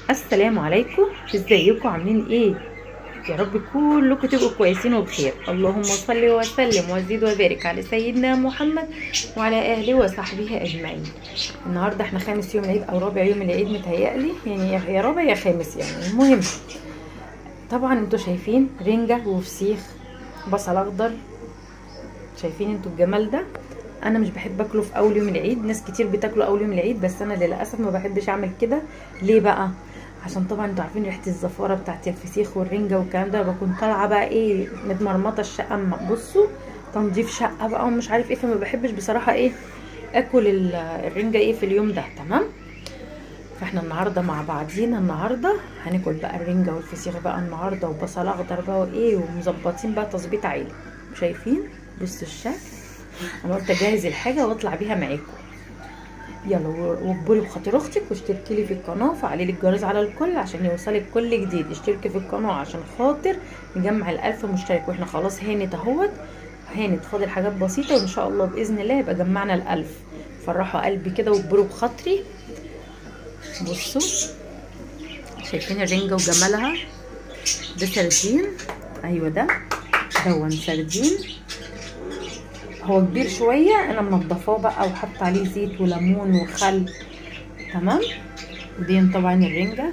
السلام عليكم، ازيكم عاملين ايه؟ يا رب كلكم تبقوا كويسين وبخير. اللهم صل وسلم وزد وبارك على سيدنا محمد وعلى اهله وصحبه اجمعين. النهارده احنا خامس يوم العيد او رابع يوم العيد متهيألي، يعني يا رابع يا خامس، يعني المهم. طبعا انتوا شايفين رنجة وفسيخ بصل اخضر، شايفين انتوا الجمال ده. انا مش بحب اكله في اول يوم العيد، ناس كتير بتاكله اول يوم العيد، بس انا للاسف ما بحبش اعمل كده. ليه بقى؟ عشان طبعا انتوا عارفين ريحه الزفاره بتاعت الفسيخ والرنجه والكلام ده، بكون طالعه بقى ايه متمرمطه الشقه. بصوا تنظيف شقه بقى ومش عارف ايه، فما بحبش بصراحه ايه اكل الرنجه ايه في اليوم ده. تمام، فاحنا النهارده مع بعضينا، النهارده هناكل بقى الرنجه والفسيخ بقى النهارده، وبصل اخضر بقى وايه، ومظبطين بقى تظبيط عالي. شايفين؟ بصوا الشكل. انا قلت اجهز الحاجه واطلع بيها معاكم. يلا واكبري بخاطر اختك واشتركي لي في القناه وفعلي لي الجرس على الكل عشان يوصلك كل جديد. اشتركي في القناه عشان خاطر نجمع ال1000 مشترك، واحنا خلاص هانت اهوت، هانت فاضل حاجات بسيطه وان شاء الله باذن الله يبقى جمعنا ال1000. فرحوا قلبي كده واكبروا بخاطري. بصوا شايفين الرنجه وجمالها؟ ده سردين، ايوه ده دون سردين. هو كبير شويه، انا منضفاه بقى وحط عليه زيت وليمون وخل. تمام. ودي طبعا الرنجه.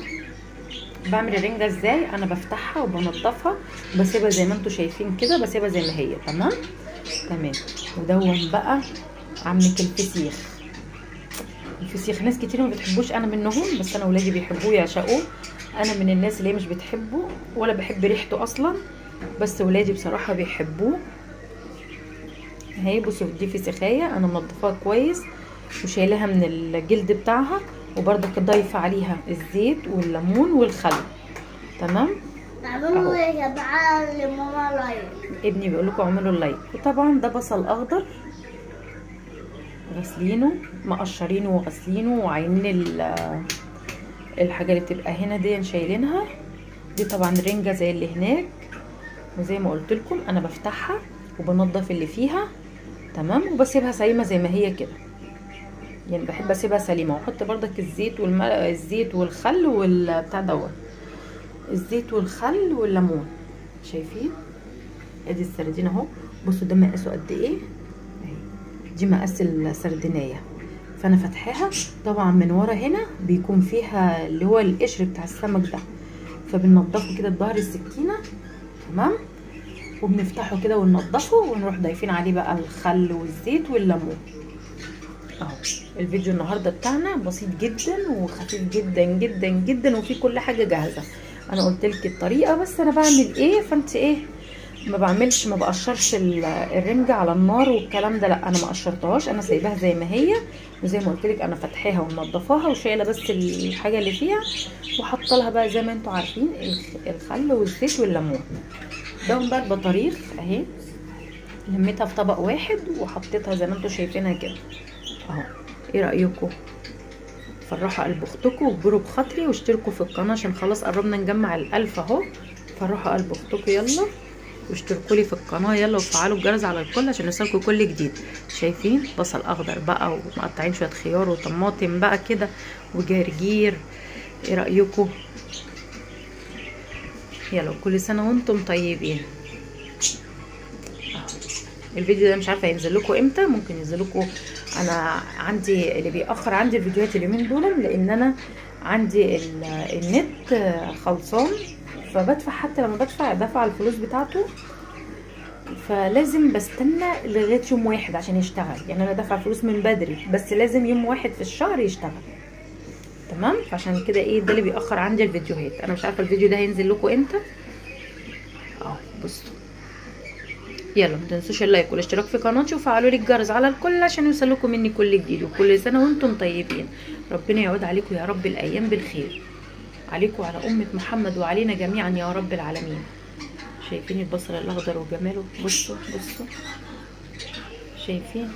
بعمل الرنجه ازاي؟ انا بفتحها وبنضفها وبسيبها زي ما انتم شايفين كده، بسيبها زي ما هي. تمام. ودون بقى عمك الفسيخ. الفسيخ ناس كتير ما بتحبوش، انا منهم، بس انا ولادي بيحبوه يعشقوه. انا من الناس اللي مش بتحبه ولا بحب ريحته اصلا، بس ولادي بصراحه بيحبوه. اهي بصوا، دي فسيخايه انا منضفاها كويس وشايلها من الجلد بتاعها، وبرضك ضايفه عليها الزيت والليمون والخل. تمام. اعملوا يا جماعه لماما لايك. ابني بيقول لكم اعملوا اللايك. وطبعا ده بصل اخضر غسلينه، مقشرينه وغسلينه وعينين الحاجه اللي بتبقى هنا دي شايلينها. دي طبعا رنجه زي اللي هناك، وزي ما قلت لكم انا بفتحها وبنضف اللي فيها. تمام. وبسيبها سليمه زي ما هي كده، يعني بحب اسيبها سليمه. واحط بردك الزيت والخل والبتاع دوت، الزيت والخل والليمون. شايفين؟ ادي السردين اهو. بصوا ده مقاسه قد ايه اهي، دي مقاس السردينيه. فانا فاتحاها طبعا من ورا هنا بيكون فيها اللي هو القشر بتاع السمك ده، فبننضفه كده بظهر السكينه. تمام. وبنفتحه كده وننضفه ونروح ضايفين عليه بقى الخل والزيت والليمون. اهو الفيديو النهارده بتاعنا بسيط جدا وخفيف جدا جدا جدا، وفي كل حاجه جاهزه. انا قلت لك الطريقه، بس انا بعمل ايه فانت ايه، ما بقشرش الرنجه على النار والكلام ده، لا انا ما قشرتهاش، انا سايباها زي ما هي. وزي ما قلت لك انا فاتحاها ومنضفاها وشايله بس الحاجه اللي فيها، وحاطه لها بقى زي ما انتم عارفين الخل والزيت والليمون. ده بقى البطاريخ اهي، لميتها في طبق واحد وحطيتها زي ما انتم شايفينها كده اهو. ايه رايكم؟ فرحوا قلب اختكم واكبروا بخاطري واشتركوا في القناه عشان خلاص قربنا نجمع ال1000 اهو. فرحوا قلب اختكم يلا واشتركوا لي في القناه يلا، وفعلوا الجرس على الكل عشان يوصلكوا كل جديد. شايفين بصل اخضر بقى ومقطعين شويه خيار وطماطم بقى كده وجرجير. ايه رايكم؟ يلا كل سنه وانتم طيبين. الفيديو ده مش عارفه هينزل لكم امتى، ممكن ينزل لكم، انا عندي اللي بيأخر عندي الفيديوهات اليومين دول، لان انا عندي النت خلصان، فبدفع، حتى لما دفع الفلوس بتاعته، فلازم بستنى لغايه يوم واحد عشان يشتغل. يعني انا دافعه الفلوس من بدري، بس لازم يوم واحد في الشهر يشتغل. تمام. فعشان كده ايه، ده اللي بيأخر عندي الفيديوهات. انا مش عارفه الفيديو ده هينزل لكم امتى. بصوا يلا ما تنسوش اللايك والاشتراك في قناتي وفعلوا لي الجرس على الكل عشان يوصلكم مني كل جديد. وكل سنه وانتم طيبين، ربنا يعود عليكم يا رب الايام بالخير، عليكم وعلى امه محمد وعلينا جميعا يا رب العالمين. شايفين البصل الاخضر وجماله؟ بصوا شايفين؟